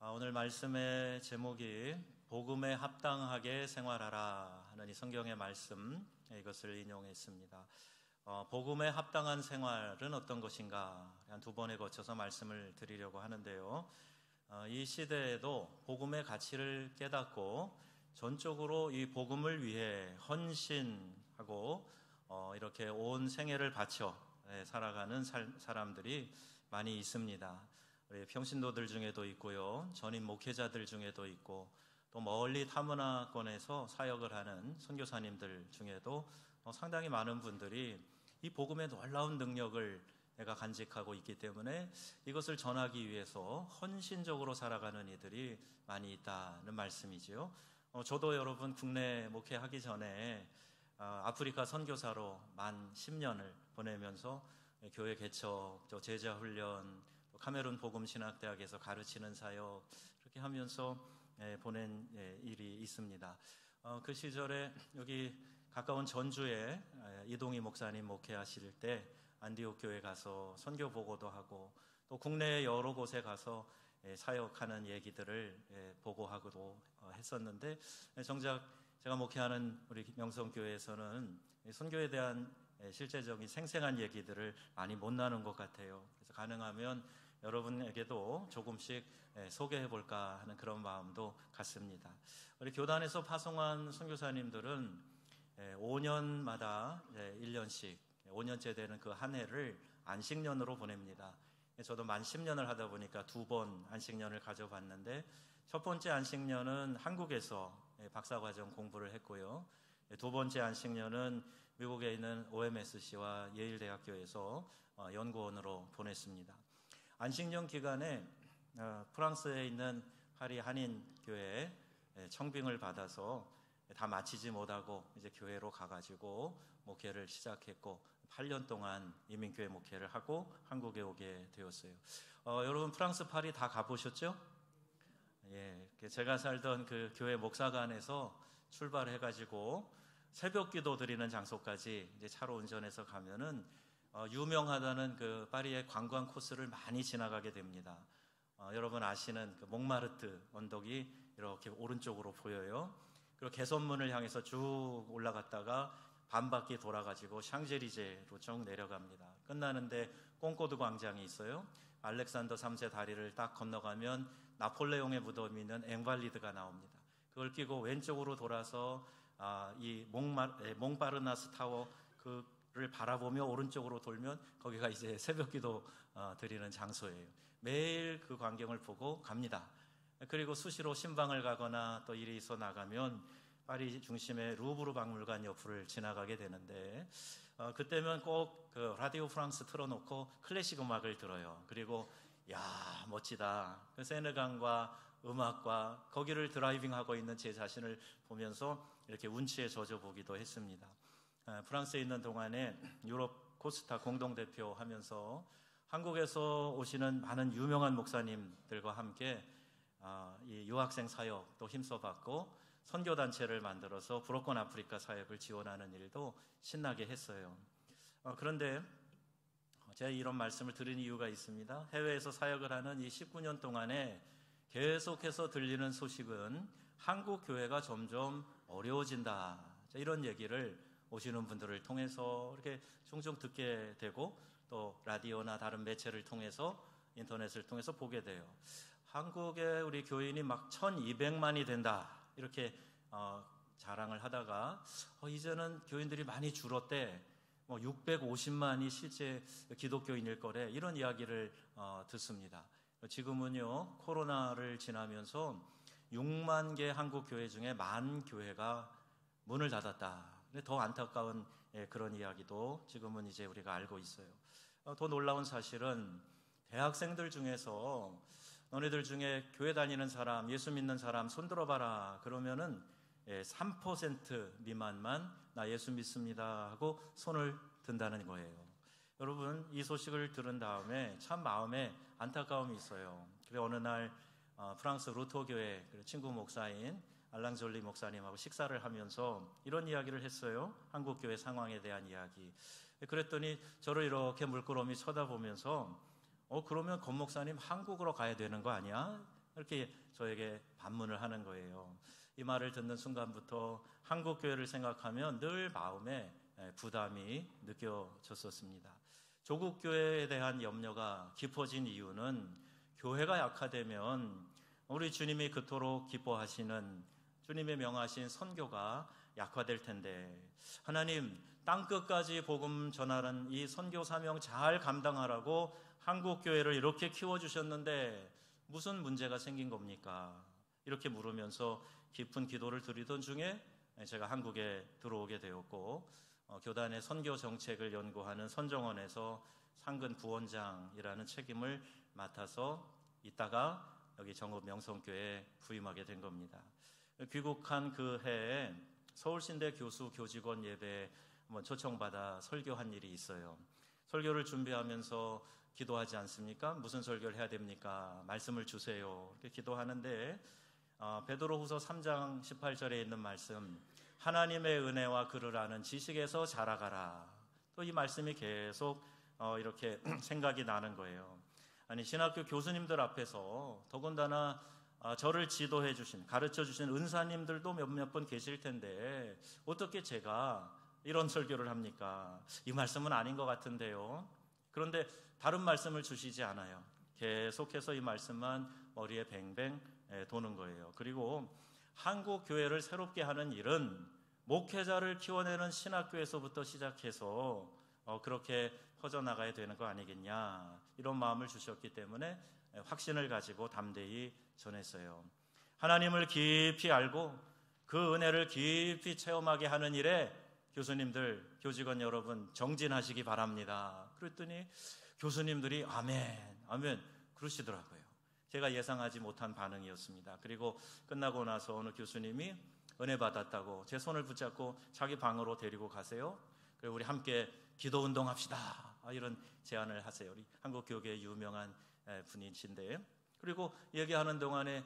오늘 말씀의 제목이 복음에 합당하게 생활하라 하는 이 성경의 말씀, 이것을 인용했습니다. 복음에 합당한 생활은 어떤 것인가 한 두 번에 거쳐서 말씀을 드리려고 하는데요. 이 시대에도 복음의 가치를 깨닫고 전적으로 이 복음을 위해 헌신하고 이렇게 온 생애를 바쳐 살아가는 사람들이 많이 있습니다. 우리 평신도들 중에도 있고요, 전임 목회자들 중에도 있고, 또 멀리 타문화권에서 사역을 하는 선교사님들 중에도 상당히 많은 분들이 이 복음의 놀라운 능력을 내가 간직하고 있기 때문에 이것을 전하기 위해서 헌신적으로 살아가는 이들이 많이 있다는 말씀이지요. 저도 여러분 국내 목회하기 전에 아프리카 선교사로 만 10년을 보내면서 교회 개척, 또 제자 훈련, 카메룬 복음신학대학에서 가르치는 사역 이렇게 하면서 보낸 일이 있습니다. 그 시절에 여기 가까운 전주에 이동희 목사님 목회하실 때 안디옥 교회 가서 선교 보고도 하고, 또 국내 여러 곳에 가서 사역하는 얘기들을 보고하고도 했었는데, 정작 제가 목회하는 우리 명성교회에서는 선교에 대한 실제적인 생생한 얘기들을 많이 못 나눈 것 같아요. 그래서 가능하면 여러분에게도 조금씩 소개해볼까 하는 그런 마음도 갖습니다. 우리 교단에서 파송한 선교사님들은 5년마다 1년씩 5년째 되는 그 한 해를 안식년으로 보냅니다. 저도 만 10년을 하다 보니까 2번 안식년을 가져봤는데, 첫 번째 안식년은 한국에서 박사과정 공부를 했고요, 두 번째 안식년은 미국에 있는 OMSC와 예일대학교에서 연구원으로 보냈습니다. 안식년 기간에 프랑스에 있는 파리 한인교회에 청빙을 받아서 다 마치지 못하고 이제 교회로 가가지고 목회를 시작했고, 8년 동안 이민교회 목회를 하고 한국에 오게 되었어요. 여러분 프랑스 파리 다 가보셨죠? 예, 제가 살던 그 교회 목사관에서 출발해가지고 새벽 기도 드리는 장소까지 이제 차로 운전해서 가면은 유명하다는 그 파리의 관광 코스를 많이 지나가게 됩니다. 여러분 아시는 그 몽마르트 언덕이 이렇게 오른쪽으로 보여요. 그리고 개선문을 향해서 쭉 올라갔다가 반바퀴 돌아가지고 샹젤리제로 쭉 내려갑니다. 끝나는데 꽁코드 광장이 있어요. 알렉산더 3세 다리를 딱 건너가면 나폴레옹의 무덤이 있는 앵발리드가 나옵니다. 그걸 끼고 왼쪽으로 돌아서 이 몽파르나스 타워 그를 바라보며 오른쪽으로 돌면 거기가 이제 새벽기도 드리는 장소예요. 매일 그 광경을 보고 갑니다. 그리고 수시로 신방을 가거나 또 일이 있어 나가면 파리 중심의 루브르 박물관 옆을 지나가게 되는데, 그때면 꼭 그 라디오 프랑스 틀어놓고 클래식 음악을 들어요. 그리고 야 멋지다, 그 세느강과 음악과 거기를 드라이빙하고 있는 제 자신을 보면서 이렇게 운치에 젖어 보기도 했습니다. 프랑스에 있는 동안에 유럽 코스타 공동대표 하면서 한국에서 오시는 많은 유명한 목사님들과 함께 이 유학생 사역도 힘써봤고, 선교단체를 만들어서 브로큰 아프리카 사역을 지원하는 일도 신나게 했어요. 그런데 제가 이런 말씀을 드린 이유가 있습니다. 해외에서 사역을 하는 이 19년 동안에 계속해서 들리는 소식은 한국 교회가 점점 어려워진다, 이런 얘기를 오시는 분들을 통해서 이렇게 종종 듣게 되고, 또 라디오나 다른 매체를 통해서, 인터넷을 통해서 보게 돼요. 한국에 우리 교인이 막 1200만이 된다 이렇게 자랑을 하다가 이제는 교인들이 많이 줄었대, 650만이 실제 기독교인일 거래, 이런 이야기를 듣습니다. 지금은요 코로나를 지나면서 6만 개 한국 교회 중에 1만 교회가 문을 닫았다. 더 안타까운 그런 이야기도 지금은 이제 우리가 알고 있어요. 더 놀라운 사실은 대학생들 중에서 너네들 중에 교회 다니는 사람, 예수 믿는 사람 손들어봐라 그러면은 3% 미만만 나 예수 믿습니다 하고 손을 든다는 거예요. 여러분 이 소식을 들은 다음에 참 마음에 안타까움이 있어요. 그래서 어느 날 프랑스 루터 교회 친구 목사인 알랑졸리 목사님하고 식사를 하면서 이런 이야기를 했어요. 한국 교회 상황에 대한 이야기. 그랬더니 저를 이렇게 물끄러미 쳐다보면서 그러면 권 목사님 한국으로 가야 되는 거 아니야? 이렇게 저에게 반문을 하는 거예요. 이 말을 듣는 순간부터 한국교회를 생각하면 늘 마음에 부담이 느껴졌었습니다. 조국교회에 대한 염려가 깊어진 이유는 교회가 약화되면 우리 주님이 그토록 기뻐하시는 주님의 명하신 선교가 약화될 텐데, 하나님 땅끝까지 복음 전하는 이 선교 사명 잘 감당하라고 한국교회를 이렇게 키워주셨는데 무슨 문제가 생긴 겁니까? 이렇게 물으면서 깊은 기도를 드리던 중에 제가 한국에 들어오게 되었고, 교단의 선교 정책을 연구하는 선정원에서 상근 부원장이라는 책임을 맡아서 있다가 여기 정읍 명성교회에 부임하게 된 겁니다. 귀국한 그 해에 서울신대 교수 교직원 예배에 한번 초청받아 설교한 일이 있어요. 설교를 준비하면서 기도하지 않습니까? 무슨 설교를 해야 됩니까? 말씀을 주세요. 이렇게 기도하는데 베드로후서 3장 18절에 있는 말씀, 하나님의 은혜와 그를 아는 지식에서 자라가라. 또 이 말씀이 계속 이렇게 생각이 나는 거예요. 아니, 신학교 교수님들 앞에서 더군다나 저를 지도해 주신, 가르쳐 주신 은사님들도 몇몇 분 계실 텐데 어떻게 제가 이런 설교를 합니까? 이 말씀은 아닌 것 같은데요. 그런데 다른 말씀을 주시지 않아요. 계속해서 이 말씀만 머리에 뱅뱅 도는 거예요. 그리고 한국 교회를 새롭게 하는 일은 목회자를 키워내는 신학교에서부터 시작해서 그렇게 퍼져나가야 되는 거 아니겠냐, 이런 마음을 주셨기 때문에 확신을 가지고 담대히 전했어요. 하나님을 깊이 알고 그 은혜를 깊이 체험하게 하는 일에 교수님들, 교직원 여러분 정진하시기 바랍니다. 그랬더니 교수님들이 아멘, 아멘 그러시더라고요. 제가 예상하지 못한 반응이었습니다. 그리고 끝나고 나서 어느 교수님이 은혜 받았다고 제 손을 붙잡고 자기 방으로 데리고 가세요. 그리고 우리 함께 기도 운동합시다, 이런 제안을 하세요. 우리 한국교계의 유명한 분이신데, 그리고 얘기하는 동안에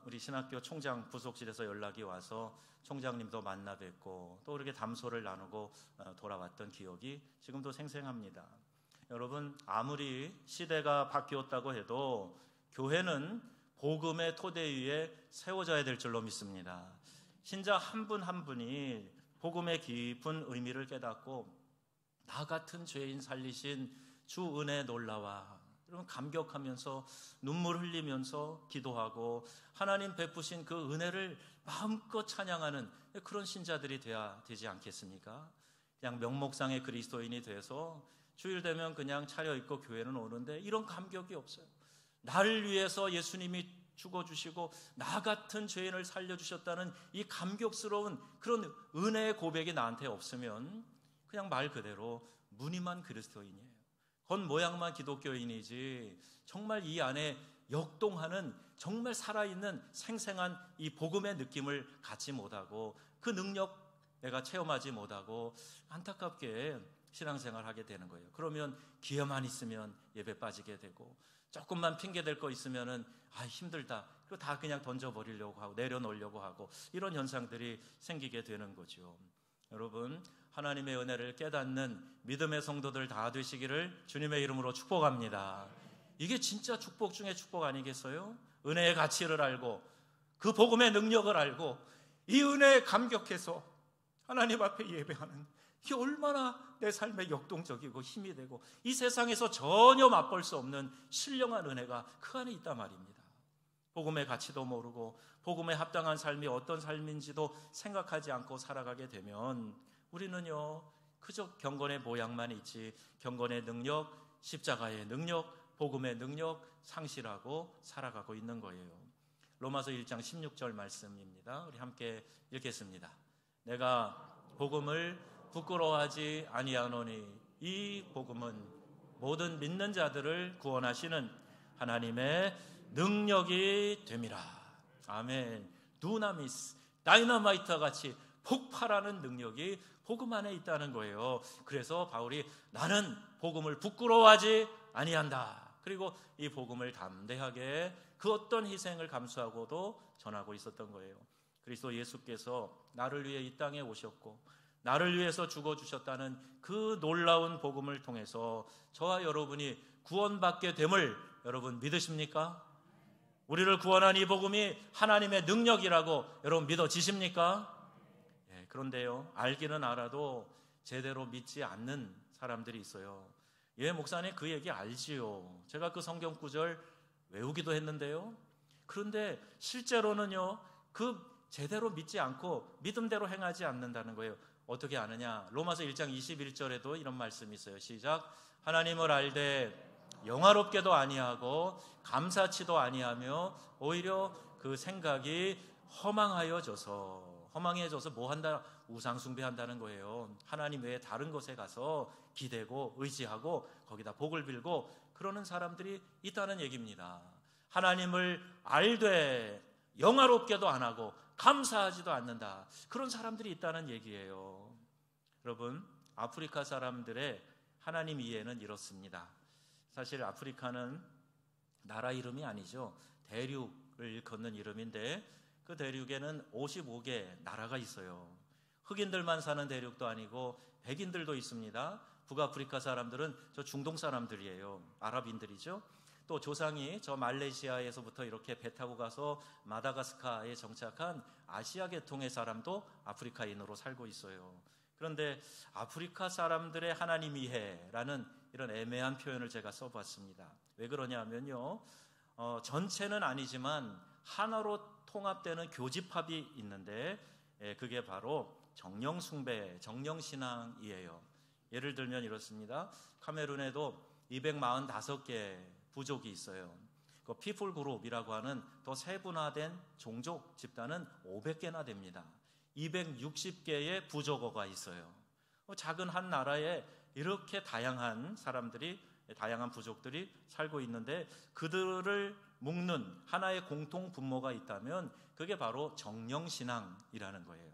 우리 신학교 총장 부속실에서 연락이 와서 총장님도 만나 뵙고 또 이렇게 담소를 나누고 돌아왔던 기억이 지금도 생생합니다. 여러분, 아무리 시대가 바뀌었다고 해도 교회는 복음의 토대 위에 세워져야 될 줄로 믿습니다. 신자 한 분 한 분이 복음의 깊은 의미를 깨닫고 나 같은 죄인 살리신 주 은혜 놀라와 여러분 감격하면서 눈물 흘리면서 기도하고 하나님 베푸신 그 은혜를 마음껏 찬양하는 그런 신자들이 돼야 되지 않겠습니까? 그냥 명목상의 그리스도인이 돼서 주일 되면 그냥 차려입고 교회는 오는데 이런 감격이 없어요. 나를 위해서 예수님이 죽어주시고 나 같은 죄인을 살려주셨다는 이 감격스러운 그런 은혜의 고백이 나한테 없으면 그냥 말 그대로 무늬만 그리스도인이에요. 겉모양만 기독교인이지 정말 이 안에 역동하는 정말 살아있는 생생한 이 복음의 느낌을 갖지 못하고 그 능력 내가 체험하지 못하고 안타깝게 신앙생활하게 되는 거예요. 그러면 기회만 있으면 예배 빠지게 되고 조금만 핑계댈 거 있으면은 힘들다, 그거 다 그냥 던져버리려고 하고 내려놓으려고 하고 이런 현상들이 생기게 되는 거죠. 여러분, 하나님의 은혜를 깨닫는 믿음의 성도들 다 되시기를 주님의 이름으로 축복합니다. 이게 진짜 축복 중에 축복 아니겠어요? 은혜의 가치를 알고 그 복음의 능력을 알고 이 은혜에 감격해서 하나님 앞에 예배하는, 이게 얼마나 내 삶에 역동적이고 힘이 되고 이 세상에서 전혀 맛볼 수 없는 신령한 은혜가 그 안에 있단 말입니다. 복음의 가치도 모르고 복음에 합당한 삶이 어떤 삶인지도 생각하지 않고 살아가게 되면 우리는요 그저 경건의 모양만 있지 경건의 능력, 십자가의 능력, 복음의 능력 상실하고 살아가고 있는 거예요. 로마서 1장 16절 말씀입니다. 우리 함께 읽겠습니다. 내가 복음을 부끄러워하지 아니하노니 이 복음은 모든 믿는 자들을 구원하시는 하나님의 능력이 됨이라. 아멘. 두나미스, 다이너마이트와 같이 폭발하는 능력이 복음 안에 있다는 거예요. 그래서 바울이 나는 복음을 부끄러워하지 아니한다. 그리고 이 복음을 담대하게 그 어떤 희생을 감수하고도 전하고 있었던 거예요. 그리스도 예수께서 나를 위해 이 땅에 오셨고 나를 위해서 죽어주셨다는 그 놀라운 복음을 통해서 저와 여러분이 구원받게 됨을 여러분 믿으십니까? 우리를 구원한 이 복음이 하나님의 능력이라고 여러분 믿어지십니까? 예, 그런데요, 알기는 알아도 제대로 믿지 않는 사람들이 있어요. 예, 목사님 그 얘기 알지요. 제가 그 성경 구절 외우기도 했는데요. 그런데 실제로는요, 그 제대로 믿지 않고 믿음대로 행하지 않는다는 거예요. 어떻게 아느냐? 로마서 1장 21절에도 이런 말씀이 있어요. 시작. 하나님을 알되 영화롭게도 아니하고 감사치도 아니하며 오히려 그 생각이 허망해져서 뭐 한다? 우상 숭배한다는 거예요. 하나님 외에 다른 곳에 가서 기대고 의지하고 거기다 복을 빌고 그러는 사람들이 있다는 얘기입니다. 하나님을 알되 영화롭게도 안 하고 감사하지도 않는다. 그런 사람들이 있다는 얘기예요. 여러분, 아프리카 사람들의 하나님 이해는 이렇습니다. 사실 아프리카는 나라 이름이 아니죠. 대륙을 일컫는 이름인데 그 대륙에는 55개 나라가 있어요. 흑인들만 사는 대륙도 아니고 백인들도 있습니다. 북아프리카 사람들은 저 중동 사람들이에요. 아랍인들이죠. 또 조상이 저 말레이시아에서부터 이렇게 배 타고 가서 마다가스카르에 정착한 아시아 계통의 사람도 아프리카인으로 살고 있어요. 그런데 아프리카 사람들의 하나님 이해라는 이런 애매한 표현을 제가 써봤습니다. 왜 그러냐면요, 전체는 아니지만 하나로 통합되는 교집합이 있는데 그게 바로 정령숭배, 정령신앙이에요. 예를 들면 이렇습니다. 카메룬에도 245개 부족이 있어요. 그 피플 그룹이라고 하는 더 세분화된 종족 집단은 500개나 됩니다. 260개의 부족어가 있어요. 작은 한 나라에 이렇게 다양한 사람들이, 다양한 부족들이 살고 있는데 그들을 묶는 하나의 공통 분모가 있다면 그게 바로 정령신앙이라는 거예요.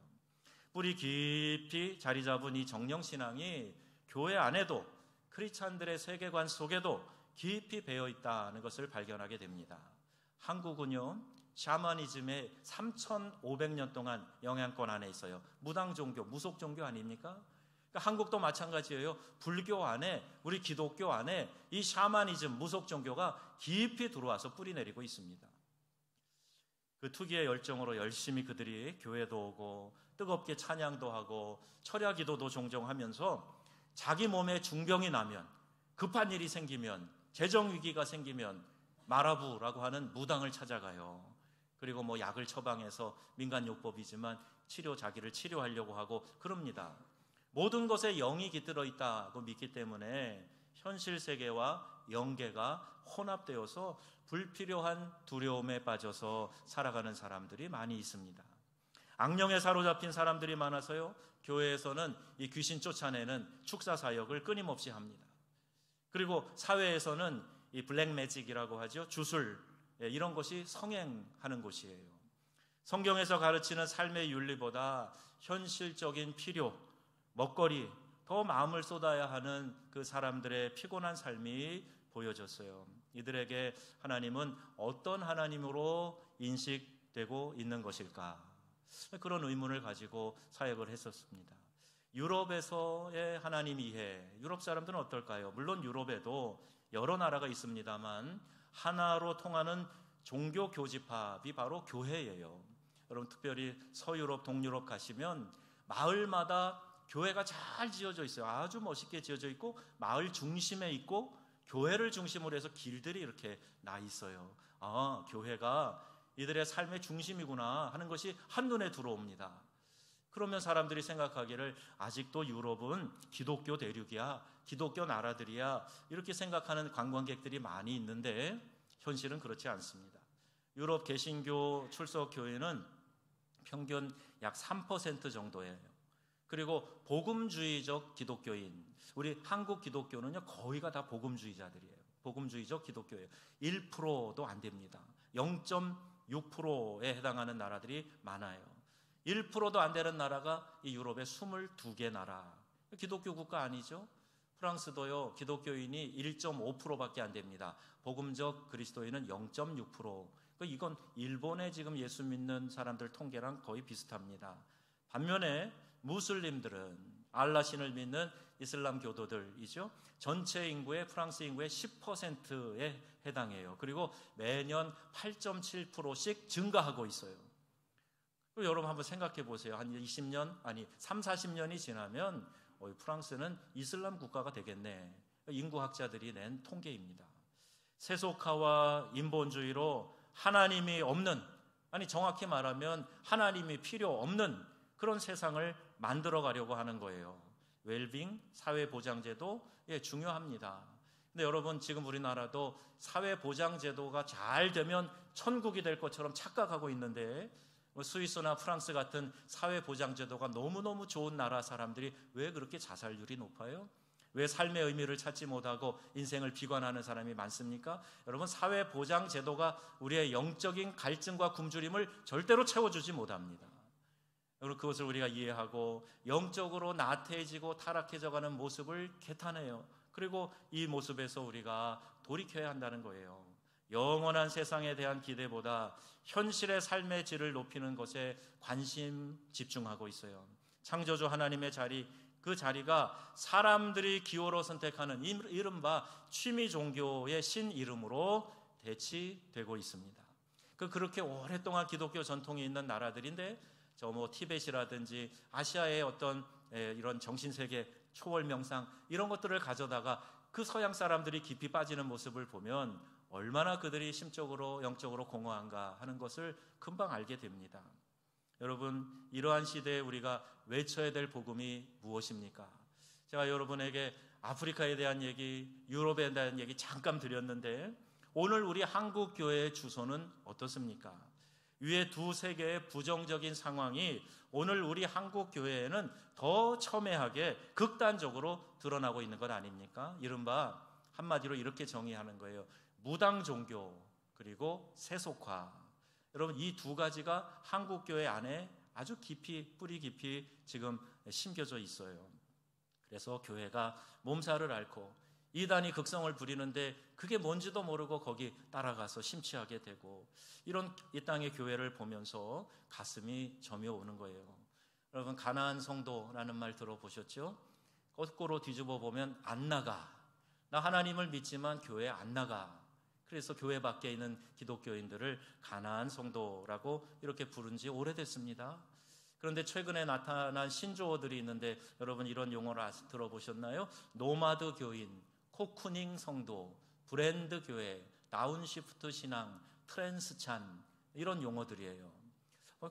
뿌리 깊이 자리 잡은 이 정령신앙이 교회 안에도 크리스찬들의 세계관 속에도 깊이 배어 있다는 것을 발견하게 됩니다. 한국은요, 샤머니즘의 3,500년 동안 영향권 안에 있어요. 무당 종교, 무속 종교 아닙니까? 그러니까 한국도 마찬가지예요. 불교 안에, 우리 기독교 안에 이 샤머니즘, 무속 종교가 깊이 들어와서 뿌리 내리고 있습니다. 그 투기의 열정으로 열심히 그들이 교회도 오고 뜨겁게 찬양도 하고 철야 기도도 종종 하면서 자기 몸에 중병이 나면, 급한 일이 생기면, 재정 위기가 생기면 마라부라고 하는 무당을 찾아가요. 그리고 뭐 약을 처방해서 민간요법이지만 자기를 치료하려고 하고 그럽니다. 모든 것에 영이 깃들어 있다고 믿기 때문에 현실 세계와 영계가 혼합되어서 불필요한 두려움에 빠져서 살아가는 사람들이 많이 있습니다. 악령에 사로잡힌 사람들이 많아서요, 교회에서는 이 귀신 쫓아내는 축사 사역을 끊임없이 합니다. 그리고 사회에서는 이 블랙 매직이라고 하죠. 주술, 이런 것이 성행하는 곳이에요. 성경에서 가르치는 삶의 윤리보다 현실적인 필요, 먹거리, 더 마음을 쏟아야 하는 그 사람들의 피곤한 삶이 보여졌어요. 이들에게 하나님은 어떤 하나님으로 인식되고 있는 것일까? 그런 의문을 가지고 사역을 했었습니다. 유럽에서의 하나님 이해, 유럽 사람들은 어떨까요? 물론 유럽에도 여러 나라가 있습니다만 하나로 통하는 종교 교집합이 바로 교회예요. 여러분 특별히 서유럽, 동유럽 가시면 마을마다 교회가 잘 지어져 있어요. 아주 멋있게 지어져 있고 마을 중심에 있고 교회를 중심으로 해서 길들이 이렇게 나 있어요. 아, 교회가 이들의 삶의 중심이구나 하는 것이 한눈에 들어옵니다. 그러면 사람들이 생각하기를 아직도 유럽은 기독교 대륙이야, 기독교 나라들이야, 이렇게 생각하는 관광객들이 많이 있는데 현실은 그렇지 않습니다. 유럽 개신교 출석 교회는 평균 약 3% 정도예요. 그리고 복음주의적 기독교인, 우리 한국 기독교는요 거의가 다 복음주의자들이에요. 복음주의적 기독교예요. 1%도 안 됩니다. 0.6%에 해당하는 나라들이 많아요. 1%도 안 되는 나라가 이 유럽의 22개 나라. 기독교 국가 아니죠? 프랑스도요 기독교인이 1.5%밖에 안 됩니다. 복음적 그리스도인은 0.6%. 이건 일본에 지금 예수 믿는 사람들 통계랑 거의 비슷합니다. 반면에 무슬림들은 알라신을 믿는 이슬람 교도들이죠. 전체 인구의 프랑스 인구의 10%에 해당해요. 그리고 매년 8.7%씩 증가하고 있어요. 여러분 한번 생각해 보세요. 한 20년, 아니 3, 40년이 지나면 프랑스는 이슬람 국가가 되겠네. 인구학자들이 낸 통계입니다. 세속화와 인본주의로 하나님이 없는, 아니 정확히 말하면 하나님이 필요 없는 그런 세상을 만들어 가려고 하는 거예요. 웰빙, 사회보장제도 중요합니다. 근데 여러분 지금 우리나라도 사회보장제도가 잘 되면 천국이 될 것처럼 착각하고 있는데 스위스나 프랑스 같은 사회보장제도가 너무너무 좋은 나라 사람들이 왜 그렇게 자살률이 높아요? 왜 삶의 의미를 찾지 못하고 인생을 비관하는 사람이 많습니까? 여러분 사회보장제도가 우리의 영적인 갈증과 굶주림을 절대로 채워주지 못합니다. 그리고 그것을 우리가 이해하고 영적으로 나태해지고 타락해져가는 모습을 개탄해요. 그리고 이 모습에서 우리가 돌이켜야 한다는 거예요. 영원한 세상에 대한 기대보다 현실의 삶의 질을 높이는 것에 관심 집중하고 있어요. 창조주 하나님의 자리, 그 자리가 사람들이 기호로 선택하는 이른바 취미 종교의 신 이름으로 대치되고 있습니다. 그렇게 오랫동안 기독교 전통이 있는 나라들인데 티벳이라든지 아시아의 어떤 이런 정신세계 초월 명상 이런 것들을 가져다가 그 서양 사람들이 깊이 빠지는 모습을 보면 얼마나 그들이 심적으로 영적으로 공허한가 하는 것을 금방 알게 됩니다. 여러분 이러한 시대에 우리가 외쳐야 될 복음이 무엇입니까? 제가 여러분에게 아프리카에 대한 얘기, 유럽에 대한 얘기 잠깐 드렸는데 오늘 우리 한국 교회의 주소는 어떻습니까? 위에 두세 개의 부정적인 상황이 오늘 우리 한국 교회에는 더 첨예하게 극단적으로 드러나고 있는 것 아닙니까? 이른바 한마디로 이렇게 정의하는 거예요. 무당 종교 그리고 세속화. 여러분 이 두 가지가 한국 교회 안에 아주 깊이 뿌리 깊이 지금 심겨져 있어요. 그래서 교회가 몸살을 앓고 이단이 극성을 부리는데 그게 뭔지도 모르고 거기 따라가서 심취하게 되고 이런 이 땅의 교회를 보면서 가슴이 저며오는 거예요. 여러분 가나안 성도라는 말 들어보셨죠? 거꾸로 뒤집어 보면 안 나가. 나 하나님을 믿지만 교회 안 나가. 그래서 교회 밖에 있는 기독교인들을 가나안 성도라고 이렇게 부른 지 오래됐습니다. 그런데 최근에 나타난 신조어들이 있는데 여러분 이런 용어를 들어보셨나요? 노마드 교인, 코쿠닝 성도, 브랜드 교회, 다운시프트 신앙, 트랜스찬 이런 용어들이에요.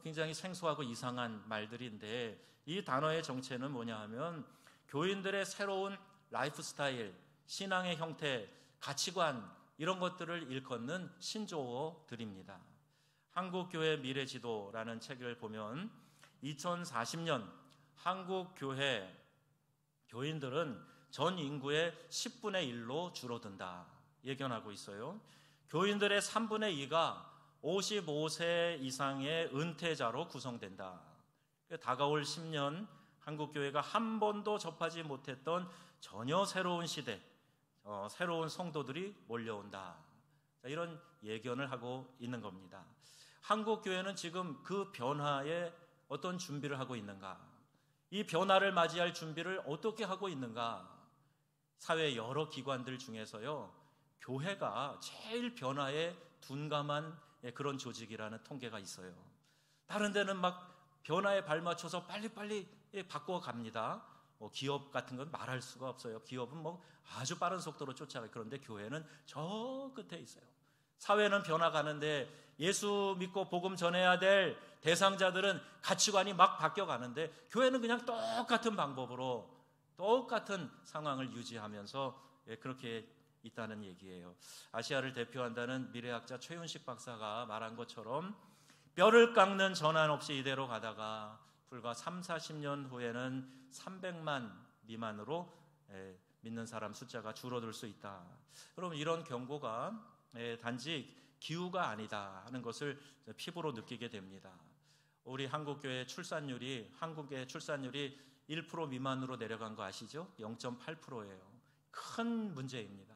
굉장히 생소하고 이상한 말들인데 이 단어의 정체는 뭐냐 하면 교인들의 새로운 라이프 스타일, 신앙의 형태, 가치관 이런 것들을 일컫는 신조어들입니다. 한국교회 미래지도라는 책을 보면 2040년 한국교회 교인들은 전 인구의 10분의 1로 줄어든다 예견하고 있어요. 교인들의 3분의 2가 55세 이상의 은퇴자로 구성된다. 다가올 10년 한국교회가 한 번도 접하지 못했던 전혀 새로운 시대, 새로운 성도들이 몰려온다. 이런 예견을 하고 있는 겁니다. 한국교회는 지금 그 변화에 어떤 준비를 하고 있는가? 이 변화를 맞이할 준비를 어떻게 하고 있는가? 사회 여러 기관들 중에서요, 교회가 제일 변화에 둔감한 그런 조직이라는 통계가 있어요. 다른 데는 막 변화에 발맞춰서 빨리빨리 바꿔갑니다. 기업 같은 건 말할 수가 없어요. 기업은 아주 빠른 속도로 쫓아가요. 그런데 교회는 저 끝에 있어요. 사회는 변화가는데 예수 믿고 복음 전해야 될 대상자들은 가치관이 막 바뀌어가는데 교회는 그냥 똑같은 방법으로 똑같은 상황을 유지하면서 그렇게 있다는 얘기예요. 아시아를 대표한다는 미래학자 최윤식 박사가 말한 것처럼 뼈를 깎는 전환 없이 이대로 가다가 불과 3, 40년 후에는 300만 미만으로 믿는 사람 숫자가 줄어들 수 있다. 여러분 이런 경고가 단지 기후가 아니다 하는 것을 피부로 느끼게 됩니다. 우리 한국의 출산율이 1% 미만으로 내려간 거 아시죠? 0.8%예요. 큰 문제입니다.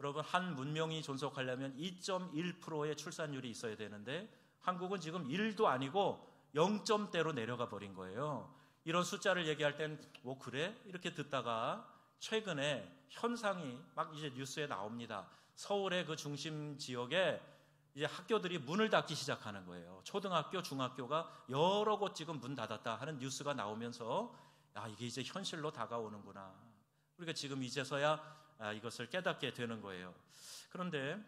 여러분 한 문명이 존속하려면 2.1%의 출산율이 있어야 되는데 한국은 지금 1도 아니고 0점대로 내려가 버린 거예요. 이런 숫자를 얘기할 땐 뭐 그래? 이렇게 듣다가 최근에 현상이 막 이제 뉴스에 나옵니다. 서울의 그 중심 지역에 이제 학교들이 문을 닫기 시작하는 거예요. 초등학교, 중학교가 여러 곳 지금 문 닫았다 하는 뉴스가 나오면서 이게 이제 현실로 다가오는구나. 우리가 지금 이제서야 이것을 깨닫게 되는 거예요. 그런데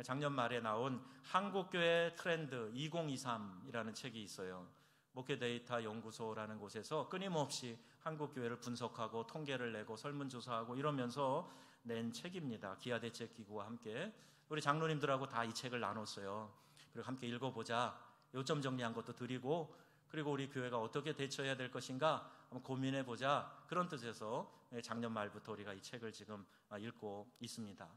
작년 말에 나온 한국교회 트렌드 2023이라는 책이 있어요. 목회데이터 연구소라는 곳에서 끊임없이 한국교회를 분석하고 통계를 내고 설문조사하고 이러면서 낸 책입니다. 기아대책기구와 함께 우리 장로님들하고 다 이 책을 나눴어요. 그리고 함께 읽어보자. 요점 정리한 것도 드리고 그리고 우리 교회가 어떻게 대처해야 될 것인가 한번 고민해보자. 그런 뜻에서 작년 말부터 우리가 이 책을 지금 읽고 있습니다.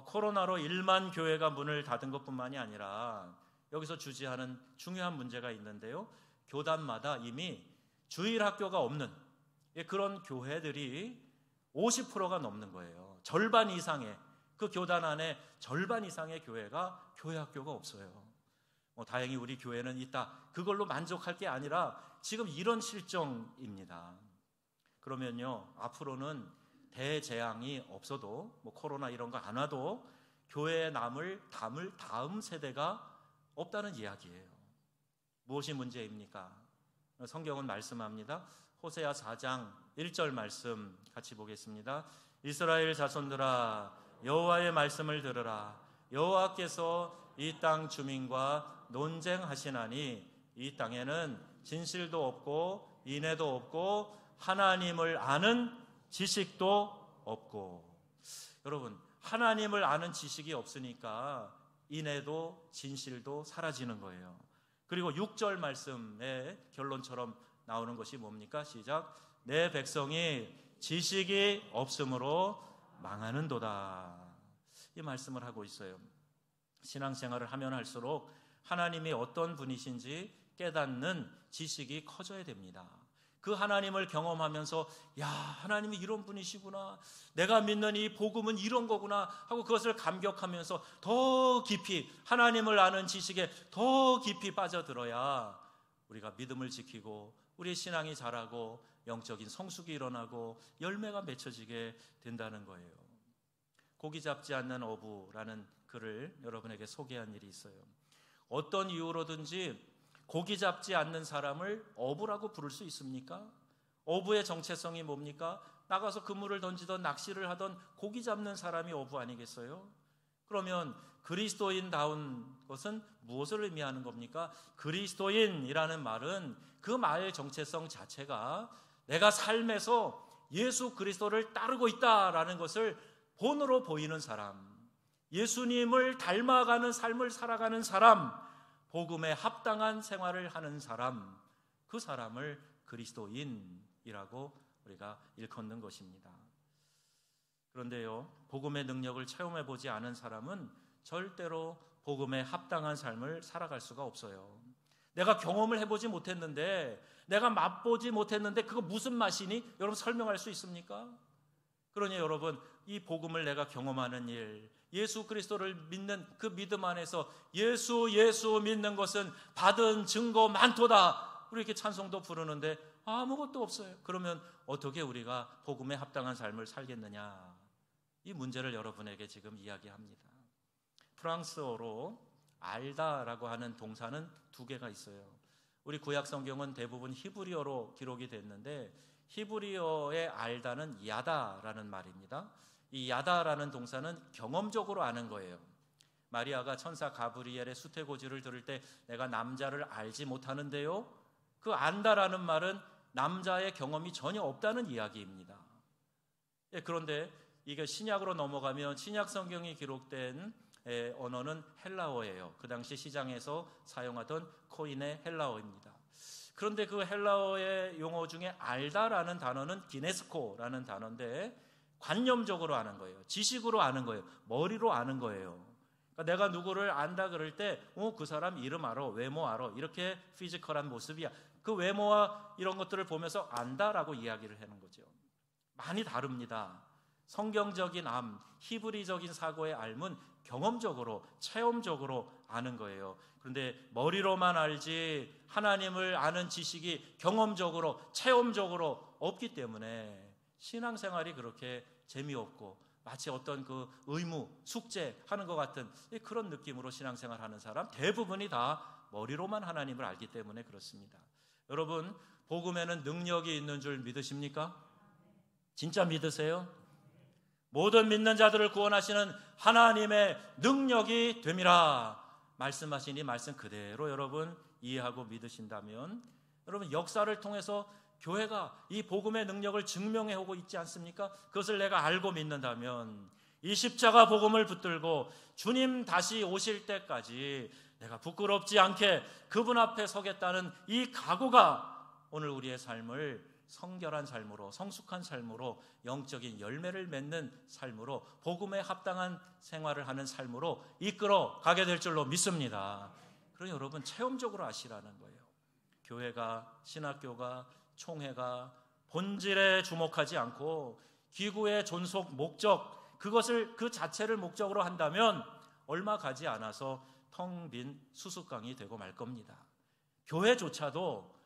코로나로 1만 교회가 문을 닫은 것뿐만이 아니라 여기서 주지하는 중요한 문제가 있는데요. 교단마다 이미 주일학교가 없는 그런 교회들이 50%가 넘는 거예요. 절반 이상의 그 교단 안에 절반 이상의 교회가 교회학교가 없어요. 다행히 우리 교회는 있다. 그걸로 만족할 게 아니라 지금 이런 실정입니다. 그러면요, 앞으로는 대재앙이 없어도 코로나 이런 거 안 와도 교회에 남을 담을 다음 세대가 없다는 이야기예요. 무엇이 문제입니까? 성경은 말씀합니다. 호세아 4장 1절 말씀 같이 보겠습니다. 이스라엘 자손들아 여호와의 말씀을 들으라. 여호와께서 이 땅 주민과 논쟁하시나니 이 땅에는 진실도 없고 인애도 없고 하나님을 아는 지식도 없고. 여러분, 하나님을 아는 지식이 없으니까 인애도 진실도 사라지는 거예요. 그리고 6절 말씀의 결론처럼 나오는 것이 뭡니까? 시작. 내 백성이 지식이 없으므로 망하는도다. 이 말씀을 하고 있어요. 신앙생활을 하면 할수록 하나님이 어떤 분이신지 깨닫는 지식이 커져야 됩니다. 그 하나님을 경험하면서 하나님이 이런 분이시구나, 내가 믿는 이 복음은 이런 거구나 하고 그것을 감격하면서 더 깊이 하나님을 아는 지식에 더 깊이 빠져들어야 우리가 믿음을 지키고 우리의 신앙이 자라고 영적인 성숙이 일어나고 열매가 맺혀지게 된다는 거예요. 고기 잡지 않는 어부라는 글을 여러분에게 소개한 일이 있어요. 어떤 이유로든지 고기 잡지 않는 사람을 어부라고 부를 수 있습니까? 어부의 정체성이 뭡니까? 나가서 그물을 던지던 낚시를 하던 고기 잡는 사람이 어부 아니겠어요? 그러면 그리스도인다운 것은 무엇을 의미하는 겁니까? 그리스도인이라는 말은 그 말의 정체성 자체가 내가 삶에서 예수 그리스도를 따르고 있다라는 것을 본으로 보이는 사람, 예수님을 닮아가는 삶을 살아가는 사람, 복음에 합당한 생활을 하는 사람, 그 사람을 그리스도인이라고 우리가 일컫는 것입니다. 그런데요, 복음의 능력을 체험해보지 않은 사람은 절대로 복음에 합당한 삶을 살아갈 수가 없어요. 내가 경험을 해보지 못했는데, 내가 맛보지 못했는데 그거 무슨 맛이니? 여러분 설명할 수 있습니까? 그러니 여러분, 이 복음을 내가 경험하는 일, 예수 그리스도를 믿는 그 믿음 안에서 예수 믿는 것은 받은 증거 많도다. 우리 이렇게 찬송도 부르는데 아무것도 없어요. 그러면 어떻게 우리가 복음에 합당한 삶을 살겠느냐? 이 문제를 여러분에게 지금 이야기합니다. 프랑스어로 알다라고 하는 동사는 두 개가 있어요. 우리 구약 성경은 대부분 히브리어로 기록이 됐는데 히브리어의 알다는 야다라는 말입니다. 이 야다라는 동사는 경험적으로 아는 거예요. 마리아가 천사 가브리엘의 수태고지를 들을 때 내가 남자를 알지 못하는데요, 그 안다라는 말은 남자의 경험이 전혀 없다는 이야기입니다. 그런데 이게 신약으로 넘어가면 신약 성경이 기록된 언어는 헬라어예요. 그 당시 시장에서 사용하던 코인의 헬라어입니다. 그런데 그 헬라어의 용어 중에 알다라는 단어는 기네스코라는 단어인데 관념적으로 아는 거예요. 지식으로 아는 거예요. 머리로 아는 거예요. 그러니까 내가 누구를 안다 그럴 때 그 사람 이름 알아, 외모 알아, 이렇게 피지컬한 모습이야. 그 외모와 이런 것들을 보면서 안다라고 이야기를 하는 거죠. 많이 다릅니다. 성경적인 암, 히브리적인 사고의 알은 경험적으로, 체험적으로 아는 거예요. 그런데 머리로만 알지 하나님을 아는 지식이 경험적으로, 체험적으로 없기 때문에 신앙생활이 그렇게 재미없고 마치 어떤 그 의무, 숙제 하는 것 같은 그런 느낌으로 신앙생활하는 사람 대부분이 다 머리로만 하나님을 알기 때문에 그렇습니다. 여러분, 복음에는 능력이 있는 줄 믿으십니까? 진짜 믿으세요? 모든 믿는 자들을 구원하시는 하나님의 능력이 됨이라 말씀하신 이 말씀 그대로 여러분 이해하고 믿으신다면, 여러분 역사를 통해서 교회가 이 복음의 능력을 증명해 오고 있지 않습니까? 그것을 내가 알고 믿는다면 이 십자가 복음을 붙들고 주님 다시 오실 때까지 내가 부끄럽지 않게 그분 앞에 서겠다는 이 각오가 오늘 우리의 삶을 성결한 삶으로, 성숙한 삶으로, 영적인 열매를 맺는 삶으로, 복음에 합당한 생활을 하는 삶으로 이끌어 가게 될 줄로 믿습니다. 그럼 여러분 체험적으로 아시라는 거예요. 교회가, 신학교가, 총회가 본질에 주목하지 않고 기구의 존속 목적, 그것을 그 자체를 목적으로 한다면 얼마 가지 않아서 텅 빈 수수깡이 되고 말 겁니다. 교회조차도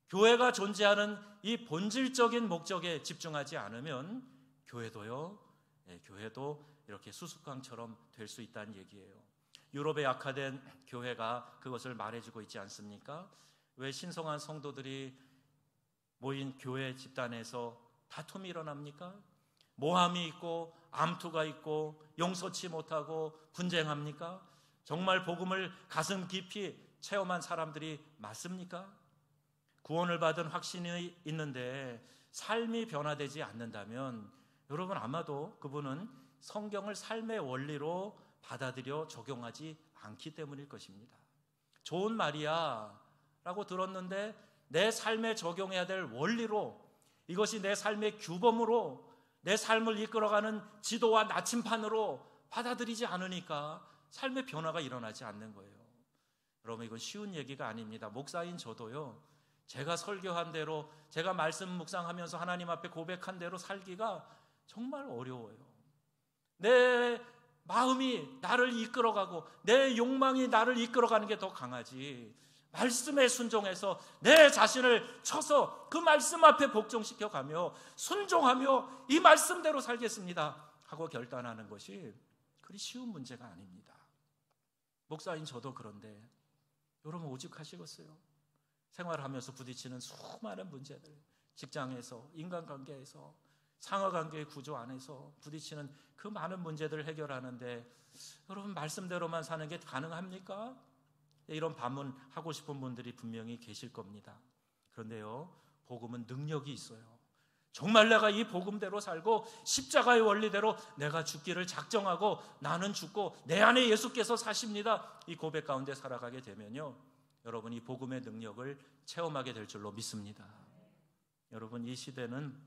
교회가 존재하는 이 본질적인 목적에 집중하지 않으면 교회도 이렇게 수수깡처럼 될 수 있다는 얘기예요. 유럽의 약화된 교회가 그것을 말해주고 있지 않습니까? 왜 신성한 성도들이 모인 교회 집단에서 다툼이 일어납니까? 모함이 있고 암투가 있고 용서치 못하고 분쟁합니까? 정말 복음을 가슴 깊이 체험한 사람들이 맞습니까? 구원을 받은 확신이 있는데 삶이 변화되지 않는다면 여러분 아마도 그분은 성경을 삶의 원리로 받아들여 적용하지 않기 때문일 것입니다. 좋은 말이야 라고 들었는데 내 삶에 적용해야 될 원리로, 이것이 내 삶의 규범으로, 내 삶을 이끌어가는 지도와 나침판으로 받아들이지 않으니까 삶의 변화가 일어나지 않는 거예요. 여러분 이건 쉬운 얘기가 아닙니다. 목사인 저도요, 제가 설교한 대로, 제가 말씀 묵상하면서 하나님 앞에 고백한 대로 살기가 정말 어려워요. 내 마음이 나를 이끌어가고 내 욕망이 나를 이끌어가는 게 더 강하지, 말씀에 순종해서 내 자신을 쳐서 그 말씀 앞에 복종시켜가며 순종하며 이 말씀대로 살겠습니다 하고 결단하는 것이 그리 쉬운 문제가 아닙니다. 목사인 저도 그런데 여러분 오직하시겠어요? 생활하면서 부딪히는 수많은 문제들, 직장에서, 인간관계에서, 상하관계의 구조 안에서 부딪히는 그 많은 문제들을 해결하는데 여러분 말씀대로만 사는 게 가능합니까? 이런 반문하고 싶은 분들이 분명히 계실 겁니다. 그런데요, 복음은 능력이 있어요. 정말 내가 이 복음대로 살고 십자가의 원리대로 내가 죽기를 작정하고 나는 죽고 내 안에 예수께서 사십니다, 이 고백 가운데 살아가게 되면요, 여러분 이 복음의 능력을 체험하게 될 줄로 믿습니다. 여러분 이 시대는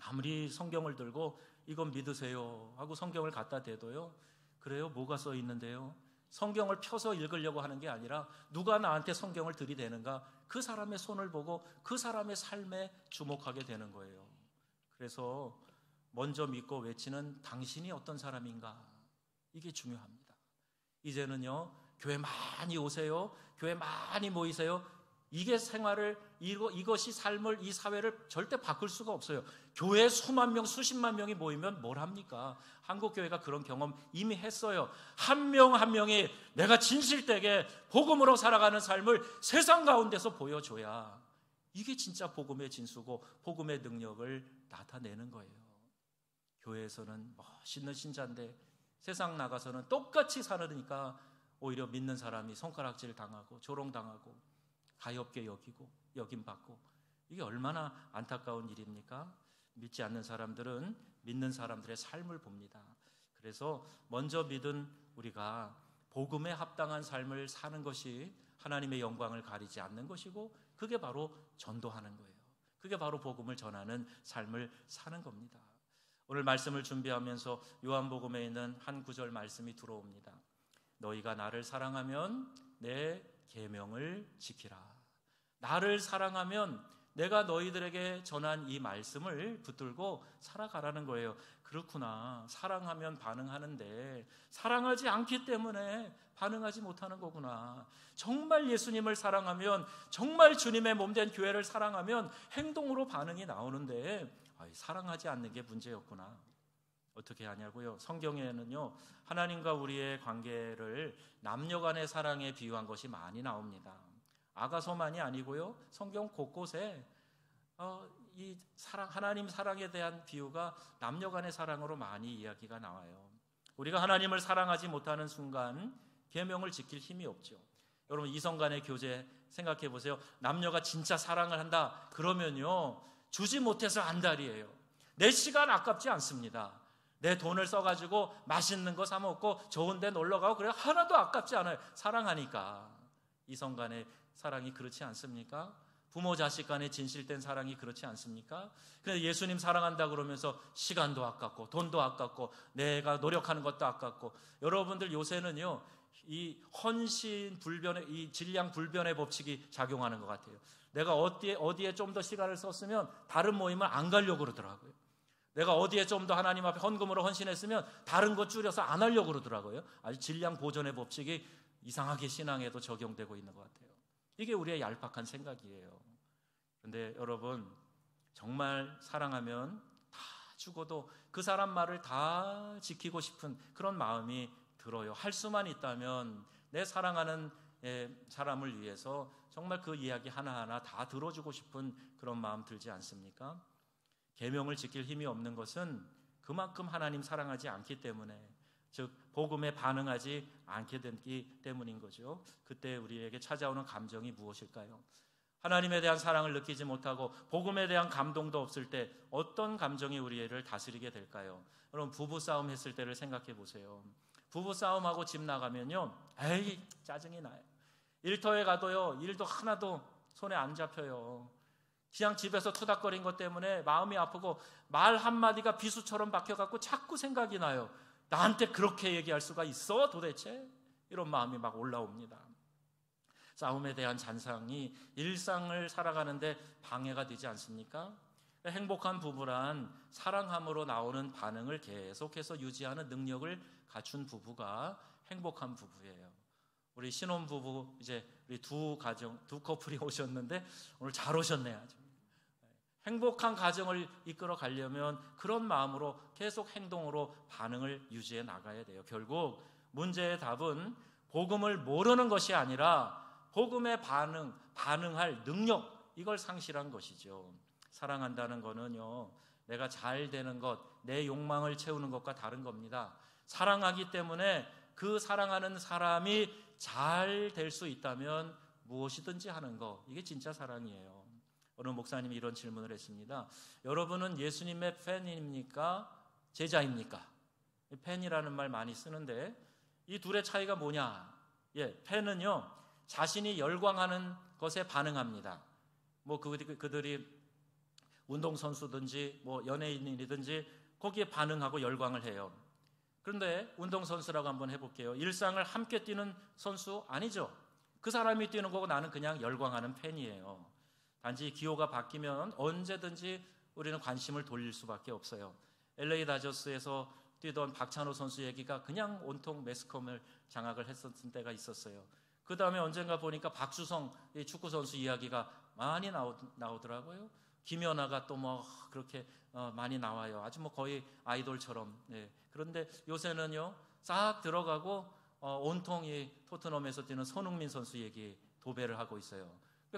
아무리 성경을 들고 이건 믿으세요 하고 성경을 갖다 대도요, 그래요? 뭐가 써 있는데요? 성경을 펴서 읽으려고 하는 게 아니라 누가 나한테 성경을 들이대는가, 그 사람의 손을 보고 그 사람의 삶에 주목하게 되는 거예요. 그래서 먼저 믿고 외치는 당신이 어떤 사람인가, 이게 중요합니다. 이제는요, 교회 많이 오세요, 교회 많이 모이세요, 이게 생활을, 이것이 삶을, 이 사회를 절대 바꿀 수가 없어요. 교회에 수만 명, 수십만 명이 모이면 뭘 합니까? 한국교회가 그런 경험 이미 했어요. 한 명 한 명이 내가 진실되게 복음으로 살아가는 삶을 세상 가운데서 보여줘야 이게 진짜 복음의 진수고 복음의 능력을 나타내는 거예요. 교회에서는 멋있는 신자인데 세상 나가서는 똑같이 살으니까 오히려 믿는 사람이 손가락질 당하고 조롱당하고 가엾게 여기고 여김받고, 이게 얼마나 안타까운 일입니까? 믿지 않는 사람들은 믿는 사람들의 삶을 봅니다. 그래서 먼저 믿은 우리가 복음에 합당한 삶을 사는 것이 하나님의 영광을 가리지 않는 것이고, 그게 바로 전도하는 거예요. 그게 바로 복음을 전하는 삶을 사는 겁니다. 오늘 말씀을 준비하면서 요한복음에 있는 한 구절 말씀이 들어옵니다. 너희가 나를 사랑하면 내 계명을 지키라. 나를 사랑하면 내가 너희들에게 전한 이 말씀을 붙들고 살아가라는 거예요. 그렇구나. 사랑하면 반응하는데 사랑하지 않기 때문에 반응하지 못하는 거구나. 정말 예수님을 사랑하면, 정말 주님의 몸된 교회를 사랑하면 행동으로 반응이 나오는데 사랑하지 않는 게 문제였구나. 어떻게 하냐고요? 성경에는요, 하나님과 우리의 관계를 남녀 간의 사랑에 비유한 것이 많이 나옵니다. 아가서만이 아니고요, 성경 곳곳에 이 사랑, 하나님 사랑에 대한 비유가 남녀 간의 사랑으로 많이 이야기가 나와요. 우리가 하나님을 사랑하지 못하는 순간 계명을 지킬 힘이 없죠. 여러분, 이성 간의 교제 생각해 보세요. 남녀가 진짜 사랑을 한다 그러면요, 주지 못해서 안달이에요. 내 시간 아깝지 않습니다. 내 돈을 써가지고 맛있는 거 사 먹고 좋은 데 놀러 가고 그래, 하나도 아깝지 않아요. 사랑하니까. 이성 간의 사랑이 그렇지 않습니까? 부모 자식 간의 진실된 사랑이 그렇지 않습니까? 그래서 예수님 사랑한다 그러면서 시간도 아깝고 돈도 아깝고 내가 노력하는 것도 아깝고. 여러분들 요새는요, 이 헌신 불변의, 이 질량 불변의 법칙이 작용하는 것 같아요. 내가 어디에 좀 더 시간을 썼으면 다른 모임을 안 가려고 그러더라고요. 내가 어디에 좀 더 하나님 앞에 헌금으로 헌신했으면 다른 거 줄여서 안 하려고 그러더라고요. 아주 질량 보존의 법칙이 이상하게 신앙에도 적용되고 있는 것 같아요. 이게 우리의 얄팍한 생각이에요. 그런데 여러분, 정말 사랑하면 다 죽어도 그 사람 말을 다 지키고 싶은 그런 마음이 들어요. 할 수만 있다면 내 사랑하는 사람을 위해서 정말 그 이야기 하나하나 다 들어주고 싶은 그런 마음 들지 않습니까? 계명을 지킬 힘이 없는 것은 그만큼 하나님 사랑하지 않기 때문에, 즉 복음에 반응하지 않게 되기 때문인 거죠. 그때 우리에게 찾아오는 감정이 무엇일까요? 하나님에 대한 사랑을 느끼지 못하고 복음에 대한 감동도 없을 때 어떤 감정이 우리를 다스리게 될까요? 여러분, 부부싸움 했을 때를 생각해 보세요. 부부싸움하고 집 나가면요, 에이 짜증이 나요. 일터에 가도요, 일도 하나도 손에 안 잡혀요. 그냥 집에서 토닥거린 것 때문에 마음이 아프고 말 한마디가 비수처럼 박혀갖고 자꾸 생각이 나요. 나한테 그렇게 얘기할 수가 있어 도대체? 이런 마음이 막 올라옵니다. 싸움에 대한 잔상이 일상을 살아가는데 방해가 되지 않습니까? 행복한 부부란 사랑함으로 나오는 반응을 계속해서 유지하는 능력을 갖춘 부부가 행복한 부부예요. 우리 신혼부부, 이제 우리 두 커플이 오셨는데 오늘 잘 오셨네요. 아주. 행복한 가정을 이끌어 가려면 그런 마음으로 계속 행동으로 반응을 유지해 나가야 돼요. 결국 문제의 답은 복음을 모르는 것이 아니라 복음에 반응할 능력, 이걸 상실한 것이죠. 사랑한다는 거는요, 내가 잘 되는 것, 내 욕망을 채우는 것과 다른 겁니다. 사랑하기 때문에 그 사랑하는 사람이 잘 될 수 있다면 무엇이든지 하는 거, 이게 진짜 사랑이에요. 어느 목사님이 이런 질문을 했습니다. 여러분은 예수님의 팬입니까? 제자입니까? 팬이라는 말 많이 쓰는데 이 둘의 차이가 뭐냐? 팬은요, 자신이 열광하는 것에 반응합니다. 뭐 그들이 운동선수든지 뭐 연예인이든지 거기에 반응하고 열광을 해요. 그런데 운동선수라고 한번 해볼게요. 일상을 함께 뛰는 선수 아니죠. 그 사람이 뛰는 거고 나는 그냥 열광하는 팬이에요. 단지 기호가 바뀌면 언제든지 우리는 관심을 돌릴 수밖에 없어요. LA 다저스에서 뛰던 박찬호 선수 얘기가 그냥 온통 매스컴을 장악을 했었던 때가 있었어요. 그 다음에 언젠가 보니까 박주성 축구 선수 이야기가 많이 나오더라고요. 김연아가 또 뭐 그렇게 많이 나와요. 아주 뭐 거의 아이돌처럼. 네. 그런데 요새는요, 싹 들어가고 온통 이 토트넘에서 뛰는 손흥민 선수 얘기 도배를 하고 있어요.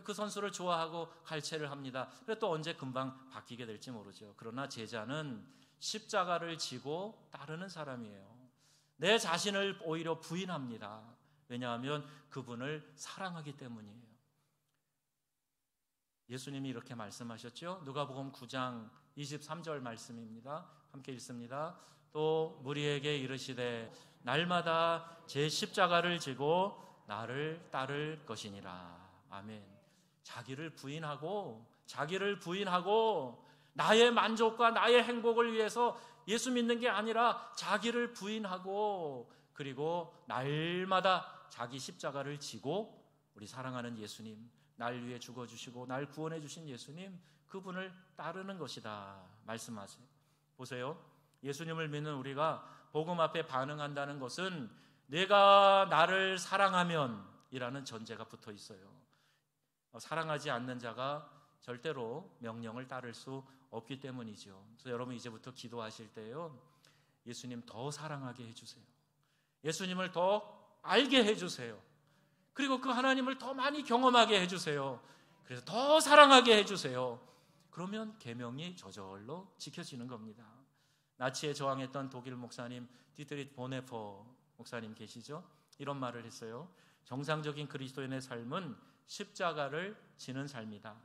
그 선수를 좋아하고 갈채를 합니다. 그래서 또 언제 금방 바뀌게 될지 모르죠. 그러나 제자는 십자가를 지고 따르는 사람이에요. 내 자신을 오히려 부인합니다. 왜냐하면 그분을 사랑하기 때문이에요. 예수님이 이렇게 말씀하셨죠. 누가복음 9장 23절 말씀입니다. 함께 읽습니다. 또 무리에게 이르시되 날마다 제 십자가를 지고 나를 따를 것이니라. 아멘. 자기를 부인하고 나의 만족과 나의 행복을 위해서 예수 믿는 게 아니라 자기를 부인하고, 그리고 날마다 자기 십자가를 지고, 우리 사랑하는 예수님, 날 위해 죽어주시고 날 구원해 주신 예수님, 그분을 따르는 것이다 말씀하세요. 보세요. 예수님을 믿는 우리가 복음 앞에 반응한다는 것은 내가 나를 사랑하면 이라는 전제가 붙어 있어요. 사랑하지 않는 자가 절대로 명령을 따를 수 없기 때문이죠. 그래서 여러분 이제부터 기도하실 때요, 예수님 더 사랑하게 해주세요. 예수님을 더 알게 해주세요. 그리고 그 하나님을 더 많이 경험하게 해주세요. 그래서 더 사랑하게 해주세요. 그러면 계명이 저절로 지켜지는 겁니다. 나치에 저항했던 독일 목사님 디트리히 보네퍼 목사님 계시죠? 이런 말을 했어요. 정상적인 그리스도인의 삶은 십자가를 지는 삶이다.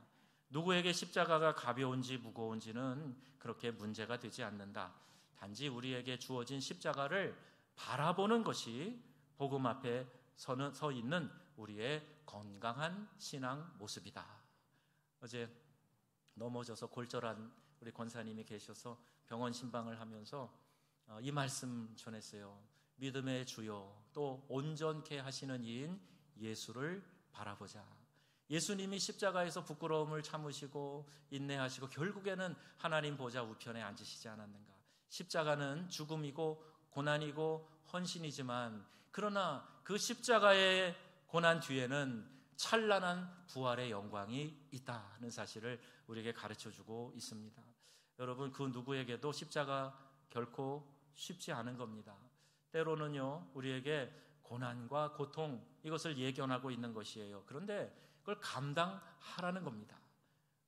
누구에게 십자가가 가벼운지 무거운지는 그렇게 문제가 되지 않는다. 단지 우리에게 주어진 십자가를 바라보는 것이 복음 앞에 서 있는 우리의 건강한 신앙 모습이다. 어제 넘어져서 골절한 우리 권사님이 계셔서 병원 신방을 하면서 이 말씀 전했어요. 믿음의 주요 또 온전케 하시는 이인 예수를 바라보자. 예수님이 십자가에서 부끄러움을 참으시고 인내하시고 결국에는 하나님 보좌 우편에 앉으시지 않았는가. 십자가는 죽음이고 고난이고 헌신이지만, 그러나 그 십자가의 고난 뒤에는 찬란한 부활의 영광이 있다는 사실을 우리에게 가르쳐주고 있습니다. 여러분, 그 누구에게도 십자가 결코 쉽지 않은 겁니다. 때로는요, 우리에게 고난과 고통, 이것을 예견하고 있는 것이에요. 그런데 그걸 감당하라는 겁니다.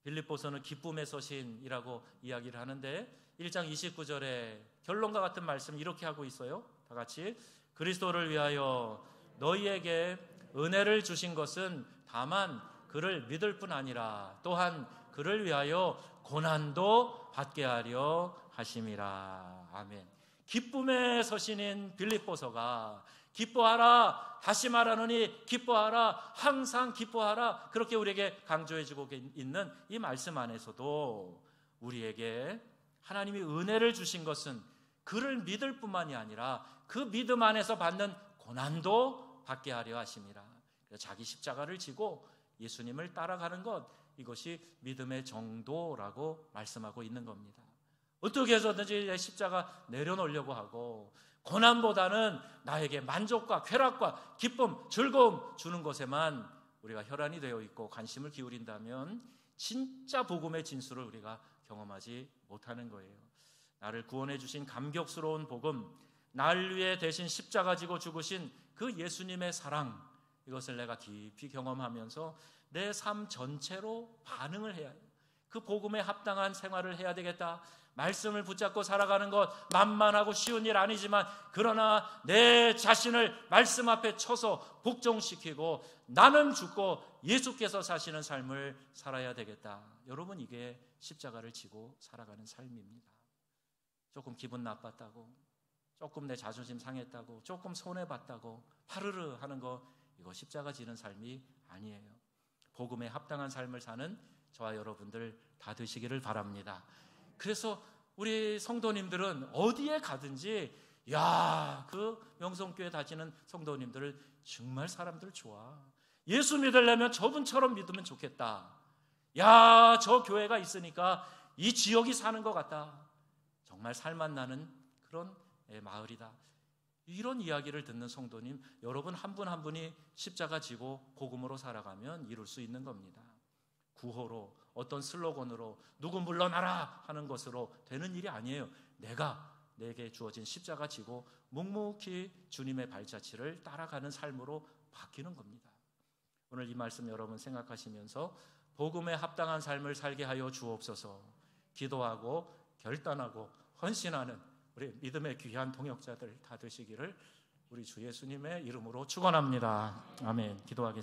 빌립보서는 기쁨의 서신이라고 이야기를 하는데 1장 29절에 결론과 같은 말씀 이렇게 하고 있어요. 다 같이. 그리스도를 위하여 너희에게 은혜를 주신 것은 다만 그를 믿을 뿐 아니라 또한 그를 위하여 고난도 받게 하려 하심이라. 아멘. 기쁨의 서신인 빌립보서가 기뻐하라, 다시 말하노니 기뻐하라, 항상 기뻐하라, 그렇게 우리에게 강조해주고 있는 이 말씀 안에서도 우리에게 하나님이 은혜를 주신 것은 그를 믿을 뿐만이 아니라 그 믿음 안에서 받는 고난도 받게 하려 하심이라. 자기 십자가를 지고 예수님을 따라가는 것, 이것이 믿음의 정도라고 말씀하고 있는 겁니다. 어떻게 해서든지 내 십자가 내려놓으려고 하고 고난보다는 나에게 만족과 쾌락과 기쁨, 즐거움 주는 것에만 우리가 혈안이 되어 있고 관심을 기울인다면 진짜 복음의 진수를 우리가 경험하지 못하는 거예요. 나를 구원해 주신 감격스러운 복음, 날 위해 대신 십자가 지고 죽으신 그 예수님의 사랑, 이것을 내가 깊이 경험하면서 내 삶 전체로 반응을 해야 해요. 그 복음에 합당한 생활을 해야 되겠다. 말씀을 붙잡고 살아가는 것 만만하고 쉬운 일 아니지만, 그러나 내 자신을 말씀 앞에 쳐서 복종시키고 나는 죽고 예수께서 사시는 삶을 살아야 되겠다. 여러분, 이게 십자가를 지고 살아가는 삶입니다. 조금 기분 나빴다고, 조금 내 자존심 상했다고, 조금 손해봤다고 파르르 하는 거, 이거 십자가 지는 삶이 아니에요. 복음에 합당한 삶을 사는 저와 여러분들 다 되시기를 바랍니다. 그래서 우리 성도님들은 어디에 가든지, 그 명성교회 다니는 성도님들을 정말 사람들 좋아. 예수 믿으려면 저분처럼 믿으면 좋겠다. 저 교회가 있으니까 이 지역이 사는 것 같다. 정말 살맛 나는 그런 마을이다. 이런 이야기를 듣는 성도님, 여러분 한 분 한 분이 십자가 지고 복음으로 살아가면 이룰 수 있는 겁니다. 구호로, 어떤 슬로건으로 누구 물러나라 하는 것으로 되는 일이 아니에요. 내게 주어진 십자가 지고 묵묵히 주님의 발자취를 따라가는 삶으로 바뀌는 겁니다. 오늘 이 말씀 여러분 생각하시면서 복음에 합당한 삶을 살게 하여 주옵소서. 기도하고 결단하고 헌신하는 우리 믿음의 귀한 동역자들 다 되시기를 우리 주 예수님의 이름으로 축원합니다. 아멘. 기도하겠습니다.